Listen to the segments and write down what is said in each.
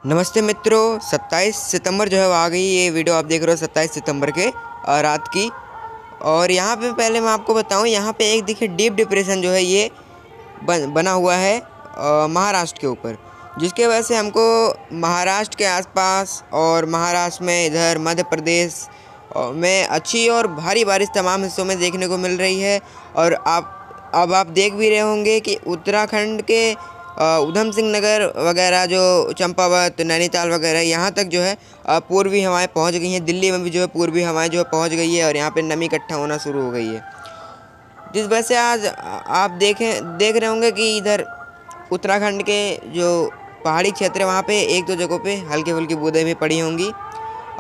नमस्ते मित्रों, 27 सितंबर जो है वो आ गई। ये वीडियो आप देख रहे हो 27 सितंबर के रात की। और यहाँ पे पहले मैं आपको बताऊँ, यहाँ पे एक देखिए डीप डिप्रेशन जो है ये बना हुआ है महाराष्ट्र के ऊपर, जिसके वजह से हमको महाराष्ट्र के आसपास और महाराष्ट्र में इधर मध्य प्रदेश में अच्छी और भारी बारिश तमाम हिस्सों में देखने को मिल रही है। और अब आप देख भी रहे होंगे कि उत्तराखंड के उधम सिंह नगर वगैरह, जो चंपावत, नैनीताल वगैरह, यहाँ तक जो है पूर्वी हवाएं पहुँच गई हैं। दिल्ली में भी जो है पूर्वी हवाएं जो है पहुँच गई है और यहाँ पे नमी इकट्ठा होना शुरू हो गई है, जिस वजह से आज आप देख रहे होंगे कि इधर उत्तराखंड के जो पहाड़ी क्षेत्र है वहाँ पे एक दो जगहों पे हल्की फुल्की बूंदें भी पड़ी होंगी।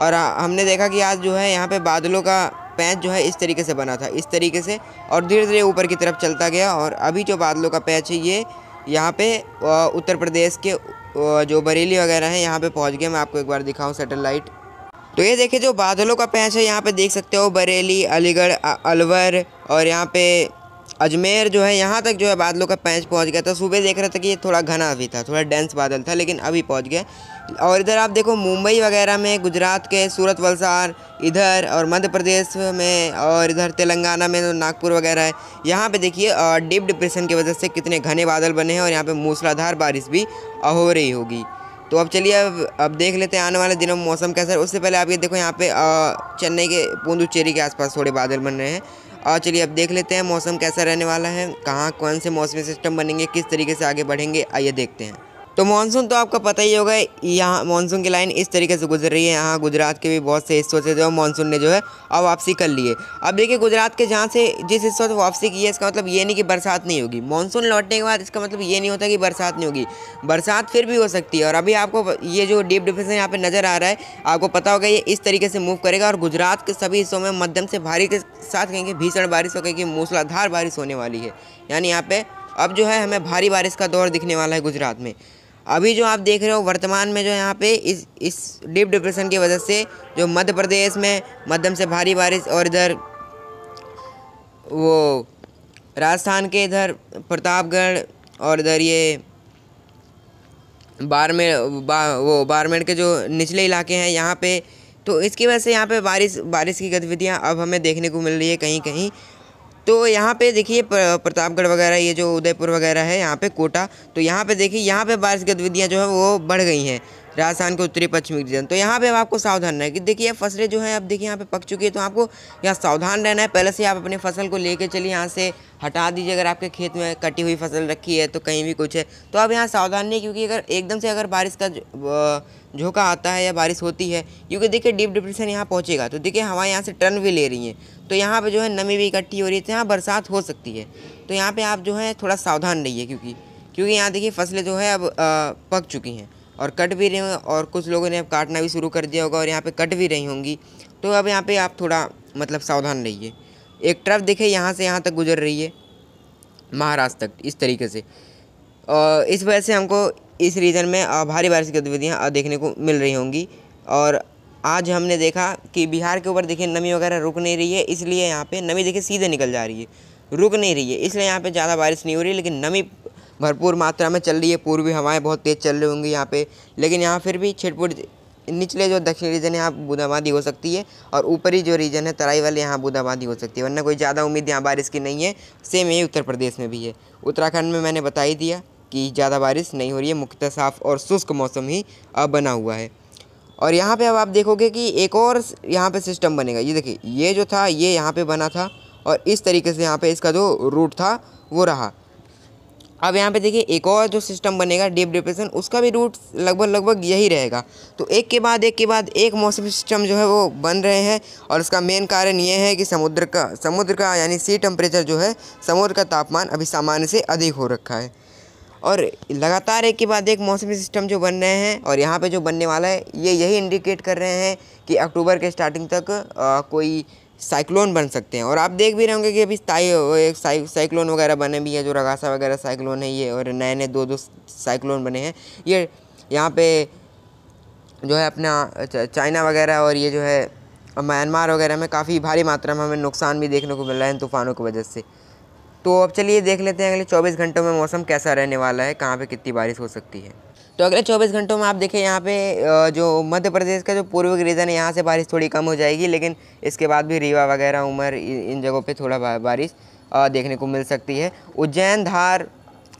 और हमने देखा कि आज जो है यहाँ पे बादलों का पैच जो है इस तरीके से बना था, इस तरीके से, और धीरे धीरे ऊपर की तरफ चलता गया। और अभी जो बादलों का पैच है ये यहाँ पे उत्तर प्रदेश के जो बरेली वगैरह है यहाँ पे पहुँच गया। मैं आपको एक बार दिखाऊँ सैटेलाइट। तो ये देखिए जो बादलों का पैच है यहाँ पे देख सकते हो, बरेली, अलीगढ़, अलवर और यहाँ पे अजमेर जो है, यहाँ तक जो है बादलों का पैच पहुँच गया था। सुबह देख रहा था कि ये थोड़ा घना भी था, थोड़ा डेंस बादल था, लेकिन अभी पहुँच गया। और इधर आप देखो मुंबई वगैरह में, गुजरात के सूरत, वलसाड इधर, और मध्य प्रदेश में, और इधर तेलंगाना में नागपुर वगैरह है, यहाँ पे देखिए डीप डिप्रेशन की वजह से कितने घने बादल बने हैं और यहाँ पे मूसलाधार बारिश भी हो रही होगी। तो अब चलिए अब देख लेते हैं आने वाले दिनों में मौसम कैसा है। उससे पहले आप ये देखो यहाँ पे चेन्नई के पुडुचेरी के आसपास थोड़े बादल बन रहे हैं। और चलिए अब देख लेते हैं मौसम कैसा रहने वाला है, कहाँ कौन से मौसमी सिस्टम बनेंगे, किस तरीके से आगे बढ़ेंगे, आइए देखते हैं। तो मानसून तो आपका पता ही होगा, यहाँ मानसून की लाइन इस तरीके से गुजर रही है। यहाँ गुजरात के भी बहुत से हिस्सों से जो मानसून ने जो है अब वापसी कर ली है। अब देखिए गुजरात के जहाँ से जिस हिस्सों से वापसी की है, इसका मतलब ये नहीं कि बरसात नहीं होगी। मानसून लौटने के बाद इसका मतलब ये नहीं होता कि बरसात नहीं होगी, बरसात फिर भी हो सकती है। और अभी आपको ये जो डीप डिप्रेशन यहाँ पे नज़र आ रहा है, आपको पता होगा ये इस तरीके से मूव करेगा और गुजरात के सभी हिस्सों में मध्यम से भारी के साथ कहेंगे भीषण बारिश, और कहेंगे मूसलाधार बारिश होने वाली है। यानी यहाँ पे अब जो है हमें भारी बारिश का दौर दिखने वाला है गुजरात में। अभी जो आप देख रहे हो वर्तमान में जो यहाँ पे इस डीप डिप्रेशन की वजह से जो मध्य प्रदेश में मध्यम से भारी बारिश, और इधर वो राजस्थान के इधर प्रतापगढ़, और इधर ये बाड़मेर के जो निचले इलाके हैं यहाँ पे, तो इसकी वजह से यहाँ पे बारिश की गतिविधियाँ अब हमें देखने को मिल रही है कहीं कहीं। तो यहाँ पे देखिए प्रतापगढ़ वगैरह, ये जो उदयपुर वगैरह है, यहाँ पे कोटा, तो यहाँ पे देखिए यहाँ पे बारिश गतिविधियाँ जो है वो बढ़ गई हैं राजस्थान के उत्तरी पश्चिमी रीजन। तो यहाँ पे अब आपको सावधान रहना है कि देखिए फसलें जो हैं अब देखिए यहाँ पे पक चुकी है, तो आपको यहाँ सावधान रहना है। पहले से आप अपनी फसल को लेके चलिए, यहाँ से हटा दीजिए। अगर आपके खेत में कटी हुई फसल रखी है तो कहीं भी कुछ है तो अब यहाँ सावधान नहीं, क्योंकि अगर एकदम से अगर बारिश का झोंका आता है या बारिश होती है, क्योंकि देखिए डीप डिप्रेशन यहाँ पहुँचेगा तो देखिए हवाएं यहाँ से टर्न भी ले रही हैं, तो यहाँ पे जो है नमी भी इकट्ठी हो रही है, तो यहाँ बरसात हो सकती है। तो यहाँ पे आप जो है थोड़ा सावधान रहिए, क्योंकि यहाँ देखिए फसलें जो है अब पक चुकी हैं और कट भी रही हैं, और कुछ लोगों ने अब काटना भी शुरू कर दिया होगा और यहाँ पे कट भी रही होंगी। तो अब यहाँ पे आप थोड़ा मतलब सावधान रहिए। एक ट्रफ देखिए यहाँ से यहाँ तक गुजर रही है महाराष्ट्र तक, इस तरीके से। इस वजह से हमको इस रीजन में भारी बारिश की गतिविधियाँ देखने को मिल रही होंगी। और आज हमने देखा कि बिहार के ऊपर देखिए नमी वगैरह रुक नहीं रही है, इसलिए यहाँ पे नमी देखिए सीधे निकल जा रही है, रुक नहीं रही है, इसलिए यहाँ पे ज़्यादा बारिश नहीं हो रही है। लेकिन नमी भरपूर मात्रा में चल रही है, पूर्वी हवाएं बहुत तेज़ चल रही होंगी यहाँ पे, लेकिन यहाँ फिर भी छिटपुट निचले जो दक्षिणी रीजन है यहाँ बूंदाबांदी हो सकती है, और ऊपरी जो रीजन है तराई वाले यहाँ बूंदाबांदी हो सकती है, वरना कोई ज़्यादा उम्मीद यहाँ बारिश की नहीं है। सेम यही उत्तर प्रदेश में भी है। उत्तराखंड में मैंने बता ही दिया कि ज़्यादा बारिश नहीं हो रही है, मुख्यतः साफ़ और शुष्क मौसम ही अब बना हुआ है। और यहाँ पे अब आप देखोगे कि एक और यहाँ पे सिस्टम बनेगा। ये देखिए ये जो था ये यहाँ पे बना था, और इस तरीके से यहाँ पे इसका जो रूट था वो रहा। अब यहाँ पे देखिए एक और जो सिस्टम बनेगा डीप डिप्रेशन, उसका भी रूट लगभग यही रहेगा। तो एक के बाद एक मौसमी सिस्टम जो है वो बन रहे हैं, और उसका मेन कारण ये है कि समुद्र का यानी सी टेम्परेचर जो है, समुद्र का तापमान अभी सामान्य से अधिक हो रखा है। और लगातार एक के बाद एक मौसमी सिस्टम जो बन रहे हैं, और यहाँ पे जो बनने वाला है ये यही इंडिकेट कर रहे हैं कि अक्टूबर के स्टार्टिंग तक कोई साइक्लोन बन सकते हैं। और आप देख भी रहे होंगे कि अभी साइक्लोन वगैरह बने भी हैं, जो रगासा वगैरह साइक्लोन है ये, और नए नए दो साइक्लोन बने हैं। ये यहाँ पे जो है अपना चाइना वगैरह और ये जो है म्यांमार वगैरह में काफ़ी भारी मात्रा में हमें नुकसान भी देखने को मिल रहा है इन तूफ़ानों की वजह से। तो अब चलिए देख लेते हैं अगले 24 घंटों में मौसम कैसा रहने वाला है, कहाँ पे कितनी बारिश हो सकती है। तो अगले 24 घंटों में आप देखें यहाँ पे जो मध्य प्रदेश का जो पूर्वी रीजन है यहाँ से बारिश थोड़ी कम हो जाएगी, लेकिन इसके बाद भी रीवा वगैरह, उमर, इन जगहों पे थोड़ा बारिश देखने को मिल सकती है। उज्जैन, धार,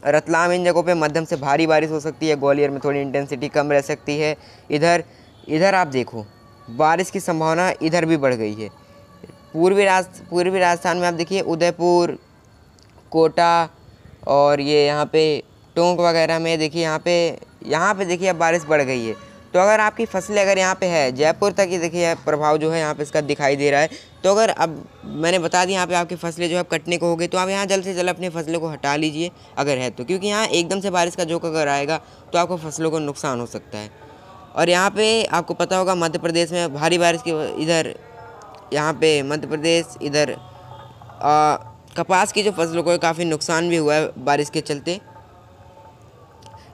रतलाम, इन जगहों पे मध्यम से भारी बारिश हो सकती है। ग्वालियर में थोड़ी इंटेंसिटी कम रह सकती है। इधर आप देखो बारिश की संभावना इधर भी बढ़ गई है। पूर्वी राजस्थान में आप देखिए उदयपुर, कोटा और ये यहाँ पे टोंक वगैरह में देखिए यहाँ पे देखिए अब बारिश बढ़ गई है। तो अगर आपकी फसलें अगर यहाँ पे है, जयपुर तक ही देखिए प्रभाव जो है यहाँ पे इसका दिखाई दे रहा है। तो अगर अब मैंने बता दिया यहाँ पे आपकी फसलें जो है कटने को हो गई, तो आप यहाँ जल्द से जल्द अपनी फसलों को हटा लीजिए अगर है तो, क्योंकि यहाँ एकदम से बारिश का झोंका अगर आएगा तो आपको फसलों को नुकसान हो सकता है। और यहाँ पे आपको पता होगा मध्य प्रदेश में भारी बारिश की इधर यहाँ पे मध्य प्रदेश इधर कपास की जो फसलों को काफ़ी नुकसान भी हुआ है बारिश के चलते।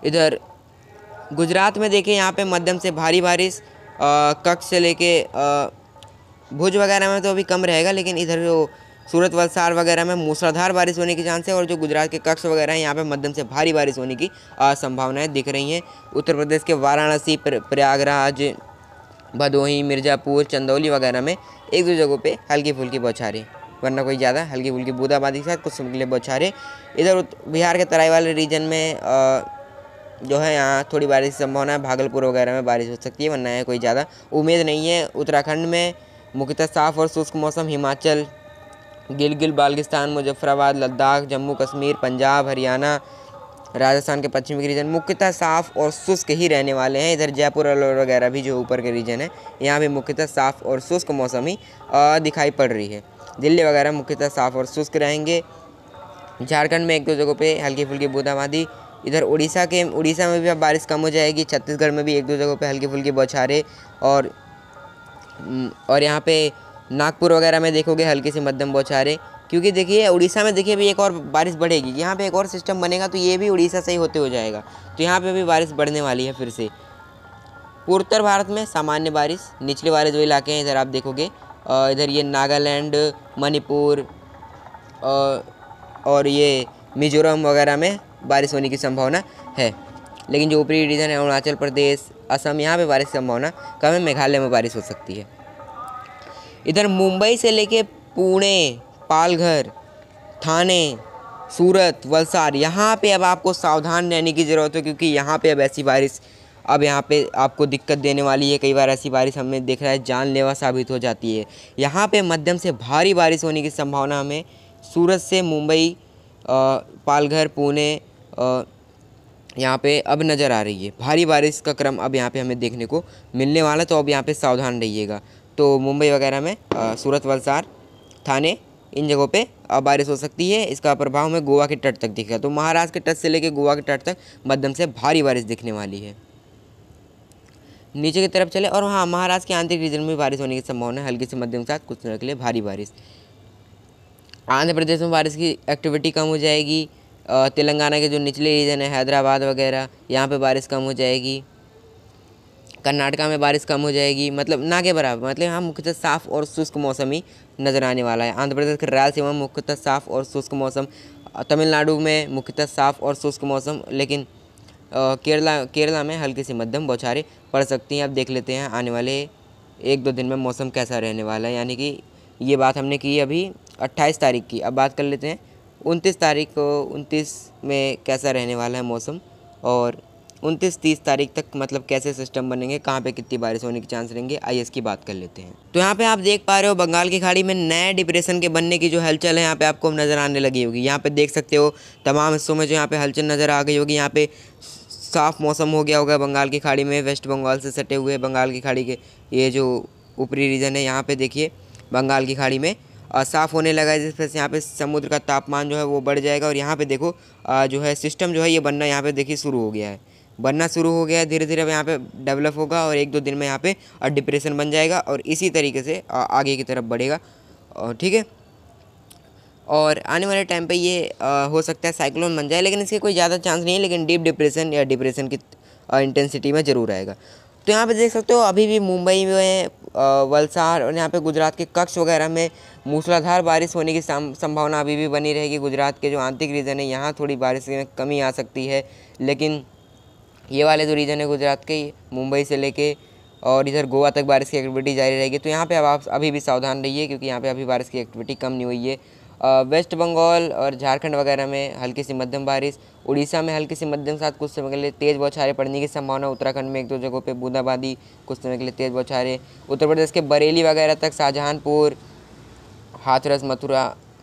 इधर गुजरात में देखिए यहाँ पे मध्यम से भारी बारिश कच्छ से लेके भुज वगैरह में तो अभी कम रहेगा, लेकिन इधर जो सूरत, वलसाड़ वगैरह में मूसलाधार बारिश होने की चांस है। और जो गुजरात के कच्छ वगैरह हैं यहाँ पे मध्यम से भारी बारिश होने की संभावनाएं दिख रही हैं। उत्तर प्रदेश के वाराणसी, प्रयागराज, भदोही, मिर्ज़ापुर, चंदौली वगैरह में एक दो जगहों पे हल्की फुल्की बौछारें, वरना कोई ज़्यादा हल्की फुल्की बूंदाबांदी के साथ कुछ समय के लिए बौछारें। इधर बिहार के तराई वाले रीजन में जो है यहाँ थोड़ी बारिश की संभावना है। भागलपुर वगैरह में बारिश हो सकती है, वरना है कोई ज़्यादा उम्मीद नहीं है। उत्तराखंड में मुख्यतः साफ़ और शुष्क मौसम। हिमाचल, गिलगित बाल्टिस्तान, मुजफ्फराबाद, लद्दाख, जम्मू कश्मीर, पंजाब, हरियाणा, राजस्थान के पश्चिमी रीजन मुख्यतः साफ़ और शुष्क ही रहने वाले हैं। इधर जयपुर वगैरह भी जो ऊपर के रीजन है यहाँ भी मुख्यतः साफ़ और शुष्क मौसम ही दिखाई पड़ रही है। दिल्ली वगैरह मुख्यतः साफ़ और शुष्क रहेंगे। झारखंड में एक दो जगहों पे हल्की फुल्की बूंदाबांदी। इधर उड़ीसा में भी अब बारिश कम हो जाएगी। छत्तीसगढ़ में भी एक दो जगहों पे हल्की फुल्की बौछारें। और यहाँ पे नागपुर वगैरह में देखोगे हल्की सी मध्यम बौछारें, क्योंकि देखिए उड़ीसा में देखिए अभी एक और बारिश बढ़ेगी। यहाँ पे एक और सिस्टम बनेगा तो ये भी उड़ीसा से ही होते हो जाएगा, तो यहाँ पे भी बारिश बढ़ने वाली है फिर से। पूर्वोत्तर भारत में सामान्य बारिश। निचले वाले जो इलाके हैं इधर आप देखोगे इधर ये नागालैंड, मणिपुर और ये मिजोरम वगैरह में बारिश होने की संभावना है। लेकिन जो ऊपरी रीजन है अरुणाचल प्रदेश, असम, यहाँ पे बारिश की संभावना कम है। मेघालय में बारिश हो सकती है। इधर मुंबई से लेके पुणे, पालघर, थाने, सूरत, वलसाड़, यहाँ पे अब आपको सावधान रहने की ज़रूरत है, क्योंकि यहाँ पे अब ऐसी बारिश अब यहाँ पे आपको दिक्कत देने वाली है। कई बार ऐसी बारिश हमें दिख रहा है जानलेवा साबित हो जाती है। यहाँ पे मध्यम से भारी बारिश होने की संभावना हमें सूरत से मुंबई, पालघर, पुणे यहाँ पे अब नज़र आ रही है। भारी बारिश का क्रम अब यहाँ पे हमें देखने को मिलने वाला है, तो अब यहाँ पे सावधान रहिएगा। तो मुंबई वगैरह में सूरत, वलसाड़, थाने, इन जगहों पे बारिश हो सकती है। इसका प्रभाव हमें गोवा के तट तक दिखेगा। तो महाराष्ट्र के तट से लेकर गोवा के तट तक मध्यम से भारी बारिश दिखने वाली है। नीचे की तरफ चले और हाँ, महाराष्ट्र के आंतरिक रीजन में बारिश होने की संभावना है, हल्की से मध्यम के साथ, कुछ दिनों के लिए भारी बारिश। आंध्र प्रदेश में बारिश की एक्टिविटी कम हो जाएगी। तेलंगाना के जो निचले रीजन है हैदराबाद वगैरह, यहाँ पे बारिश कम हो जाएगी। कर्नाटका में बारिश कम हो जाएगी, मतलब ना के बराबर, मतलब यहाँ मुख्यतः साफ़ और शुष्क मौसम ही नज़र आने वाला है। आंध्र प्रदेश के रायलसीमा में मुख्यतः साफ़ और शुष्क मौसम। तमिलनाडु में मुख्यतः साफ़ और शुष्क मौसम, लेकिन केरला में हल्की सी मध्यम बौछारें पड़ सकती हैं। अब देख लेते हैं आने वाले एक दो दिन में मौसम कैसा रहने वाला है। यानी कि ये बात हमने की अभी 28 तारीख की, अब बात कर लेते हैं 29 तारीख को। 29 में कैसा रहने वाला है मौसम, और 29-30 तारीख तक मतलब कैसे सिस्टम बनेंगे, कहाँ पे कितनी बारिश होने के चांस रहेंगे, आइए इसकी बात कर लेते हैं। तो यहाँ पे आप देख पा रहे हो बंगाल की खाड़ी में नए डिप्रेशन के बनने की जो हलचल है यहाँ पे आपको नज़र आने लगी होगी। यहाँ पे देख सकते हो तमाम हिस्सों में जो यहाँ पे हलचल नज़र आ गई होगी। यहाँ पे साफ़ मौसम हो गया होगा बंगाल की खाड़ी में। वेस्ट बंगाल से सटे हुए बंगाल की खाड़ी के ये जो ऊपरी रीजन है यहाँ पे देखिए बंगाल की खाड़ी में साफ़ होने लगा है, जिस वजह से यहाँ पे समुद्र का तापमान जो है वो बढ़ जाएगा। और यहाँ पे देखो जो है सिस्टम जो है ये बनना यहाँ पे देखिए शुरू हो गया है, बनना शुरू हो गया है। धीरे धीरे अब यहाँ पे डेवलप होगा और एक दो दिन में यहाँ पे डिप्रेशन बन जाएगा और इसी तरीके से आगे की तरफ बढ़ेगा। ठीक है, और आने वाले टाइम पे ये हो सकता है साइक्लोन बन जाए, लेकिन इसके कोई ज़्यादा चांस नहीं है, लेकिन डीप डिप्रेशन या डिप्रेशन की इंटेंसिटी में ज़रूर आएगा। तो यहाँ पे देख सकते हो अभी भी मुंबई में, वलसाड़ और यहाँ पे गुजरात के कच्छ वगैरह में मूसलाधार बारिश होने की संभावना अभी भी बनी रहेगी। गुजरात के जो आंतरिक रीजन है यहाँ थोड़ी बारिश में कमी आ सकती है, लेकिन ये वाले जो रीजन है गुजरात के, मुंबई से लेके और इधर गोवा तक बारिश की एक्टिविटी जारी रहेगी। तो यहाँ पे अब आप अभी भी सावधान रहिए, क्योंकि यहाँ पे अभी बारिश की एक्टिविटी कम नहीं हुई है। वेस्ट बंगाल और झारखंड वगैरह में हल्की सी मध्यम बारिश, उड़ीसा में हल्की सी मध्यम साथ कुछ समय के लिए तेज़ बौछारें पड़ने की संभावना, उत्तराखंड में 1-2 जगहों पे बूंदाबांदी, कुछ समय के लिए तेज़ बौछारें। उत्तर प्रदेश के बरेली वगैरह तक, शाहजहांपुर, हाथरस,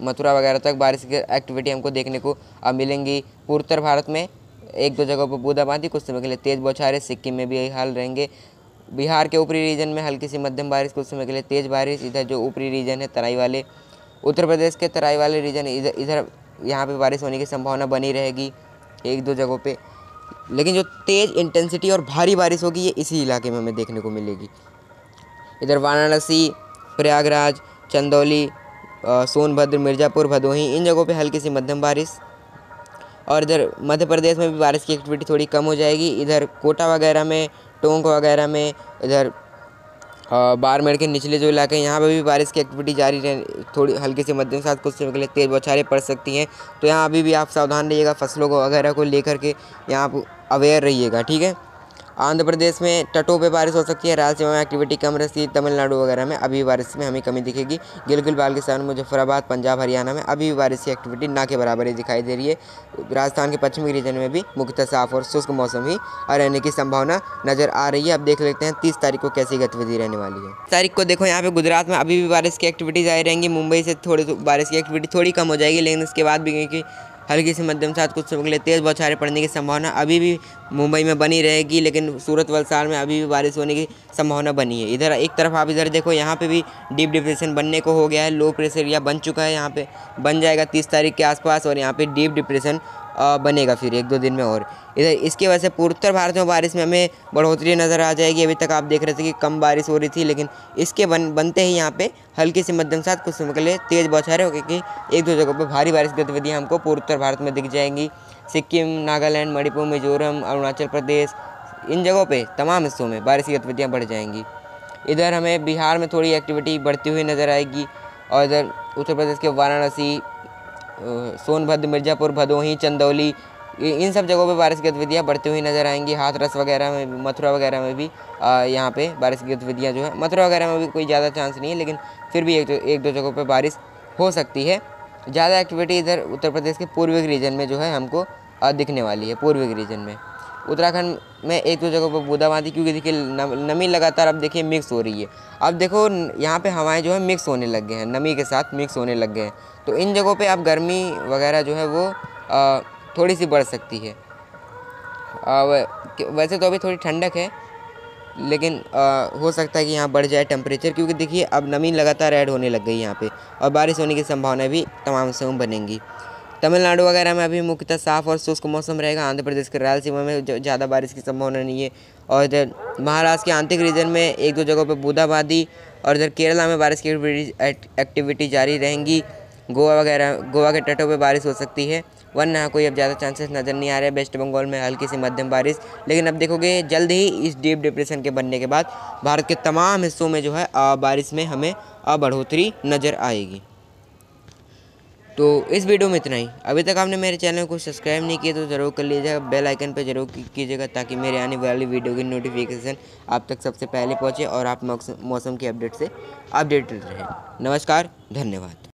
मथुरा वगैरह तक बारिश की एक्टिविटी हमको देखने को अब मिलेंगी। पूर्वोत्तर भारत में 1-2 जगहों पर बूंदाबांदी, कुछ समय के लिए तेज़ बौछारें। सिक्किम में भी यही हाल रहेंगे। बिहार के ऊपरी रीजन में हल्की सी मध्यम बारिश, कुछ समय के लिए तेज़ बारिश। इधर जो ऊपरी रीजन है तराई वाले, उत्तर प्रदेश के तराई वाले रीजन, इधर यहाँ पे बारिश होने की संभावना बनी रहेगी 1-2 जगहों पे। लेकिन जो तेज़ इंटेंसिटी और भारी बारिश होगी ये इसी इलाके में हमें देखने को मिलेगी। इधर वाराणसी, प्रयागराज, चंदौली, सोनभद्र, मिर्ज़ापुर, भदोही, इन जगहों पे हल्की सी मध्यम बारिश। और इधर मध्य प्रदेश में भी बारिश की एक्टिविटी थोड़ी कम हो जाएगी। इधर कोटा वगैरह में, टोंक वगैरह में, इधर बाड़मेर के निचले जो इलाके हैं यहाँ पर भी बारिश की एक्टिविटी जारी रह, थोड़ी हल्की से मध्यम साथ कुछ समय के लिए तेज़ बौछारें पड़ सकती हैं। तो यहाँ अभी भी आप सावधान रहिएगा, फसलों को वगैरह को लेकर के यहाँ आप अवेयर रहिएगा, ठीक है। आंध्र प्रदेश में तटों पे बारिश हो सकती है। रायलसीमा में एक्टिविटी कम रहती है। तमिलनाडु वगैरह में अभी बारिश में हमें कमी दिखेगी। गिलगित बाल्टिस्तान, मुजफ्फराबाद, पंजाब, हरियाणा में अभी भी बारिश की एक्टिविटी ना के बराबर ही दिखाई दे रही है। राजस्थान के पश्चिमी रीजन में भी मुख्यतः साफ और शुष्क मौसम ही रहने की संभावना नज़र आ रही है। अब देख लेते हैं 30 तारीख को कैसी गतिविधि रहने वाली है। तारीख को देखो यहाँ पे गुजरात में अभी भी बारिश की एक्टिविटी जारी रहेंगी। मुंबई से थोड़ी बारिश की एक्टिविटी थोड़ी कम हो जाएगी, लेकिन उसके बाद भी क्योंकि हल्की से मध्यम साथ कुछ समय के लिए तेज़ बौछारें पड़ने की संभावना अभी भी मुंबई में बनी रहेगी। लेकिन सूरत, वलसाड़ में अभी भी बारिश होने की संभावना बनी है। इधर एक तरफ आप इधर देखो, यहाँ पे भी डीप डिप्रेशन बनने को हो गया है। लो प्रेशर एरिया बन चुका है, यहाँ पे बन जाएगा 30 तारीख के आसपास, और यहाँ पे डीप डिप्रेशन बनेगा फिर 1-2 दिन में। और इधर इसकी वजह से पूर्वोत्तर भारत में बारिश में हमें बढ़ोतरी नज़र आ जाएगी। अभी तक आप देख रहे थे कि कम बारिश हो रही थी, लेकिन इसके बनते ही यहाँ पे हल्की से मध्यम साथ कुछ समय के लिए तेज़ बौछारें हो, क्योंकि 1-2 जगहों पर भारी बारिश गतिविधियाँ हमको पूर्वोत्तर भारत में दिख जाएंगी। सिक्किम, नागालैंड, मणिपुर, मिजोरम, अरुणाचल प्रदेश, इन जगहों पे तमाम हिस्सों में बारिश की गतिविधियाँ बढ़ जाएंगी। इधर हमें बिहार में थोड़ी एक्टिविटी बढ़ती हुई नज़र आएगी। और इधर उत्तर प्रदेश के वाराणसी, सोनभद्र, मिर्ज़ापुर, भदोही, चंदौली, इन सब जगहों पे बारिश की गतिविधियाँ बढ़ती हुई नज़र आएंगी। हाथरस वगैरह में, मथुरा वगैरह में भी यहाँ पे बारिश की गतिविधियाँ जो है, मथुरा वगैरह में भी कोई ज़्यादा चांस नहीं है, लेकिन फिर भी 1-2 जगहों पे बारिश हो सकती है। ज़्यादा एक्टिविटी इधर उत्तर प्रदेश के पूर्वी रीजन में जो है हमको दिखने वाली है। पूर्वी रीजन में, उत्तराखंड में 1-2 जगहों पर बूंदाबांदी, क्योंकि देखिए नमी लगातार अब देखिए मिक्स हो रही है। अब देखो यहाँ पे हवाएं जो है मिक्स होने लग गए हैं, नमी के साथ मिक्स होने लग गए हैं। तो इन जगहों पे अब गर्मी वगैरह जो है वो थोड़ी सी बढ़ सकती है। वैसे तो अभी थोड़ी ठंडक है, लेकिन हो सकता है कि यहाँ बढ़ जाए टेम्परेचर, क्योंकि देखिए अब नमी लगातार ऐड होने लग गई यहाँ पे, और बारिश होने की संभावना भी तमाम समय बनेंगी। तमिलनाडु वगैरह में अभी मुख्यतः साफ और शुष्क मौसम रहेगा। आंध्र प्रदेश के रायलसीमा में ज़्यादा बारिश की संभावना नहीं है। और इधर महाराष्ट्र के आंतरिक रीजन में 1-2 जगहों पर बूंदाबांदी, और इधर केरला में बारिश की एक्टिविटी जारी रहेंगी। गोवा के तटों पे बारिश हो सकती है, वरना कोई अब ज़्यादा चांसेस नज़र नहीं आ रहे। वेस्ट बंगाल में हल्की सी मध्यम बारिश, लेकिन अब देखोगे जल्द ही इस डीप डिप्रेशन के बनने के बाद भारत के तमाम हिस्सों में जो है बारिश में हमें बढ़ोतरी नज़र आएगी। तो इस वीडियो में इतना ही। अभी तक आपने मेरे चैनल को सब्सक्राइब नहीं किया तो ज़रूर कर लीजिएगा, बेल आइकन पर जरूर कीजिएगा, ताकि मेरे आने वाली वीडियो की नोटिफिकेशन आप तक सबसे पहले पहुँचे और आप मौसम की अपडेट से अपडेटेड रहें। नमस्कार, धन्यवाद।